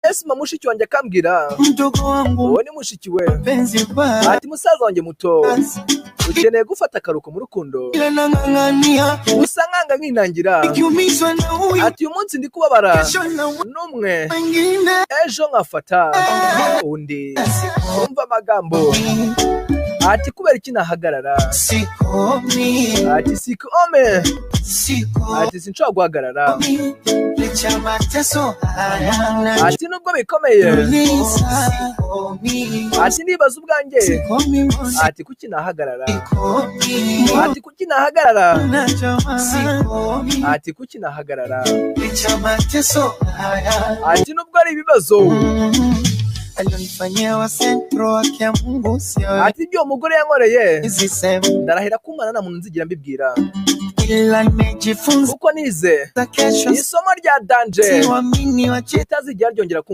Esma mushiki wanjye akambwira mdogo wangu uwo ni mushiki we penzi baya ati musaza wanjye muto ukeneye gufata akaruko mu rukundo ila nang'ang'ania usa nkanga nkinangira nikiumizwa na huyu ati uyu munsi ndi kubabara kesho na n'umwe wengine ejo nkafata undi umva amagambo ati kubera iki nahagarara sikomi ati sikome sikomi ati sinshobora guhagarara licha mateso haya ati nubwo bikomeye sikomi ati nibaza ubwanjye sikomi ati kuki nahagarara sikomi ati kuki nahagarara sikomi ati kuki nahagarara licha mateso haya ati nubwo ari ibibazo alionifanyia wa sentro wake ya Mungu sio ati ibyo umugore yankoreye hizi sehemu ndarahira ko umwana nta muntu nzigira mbibwira ila nimejifunza kuko nize kesho isomo rya danje siwamini wache kitazigera ryongera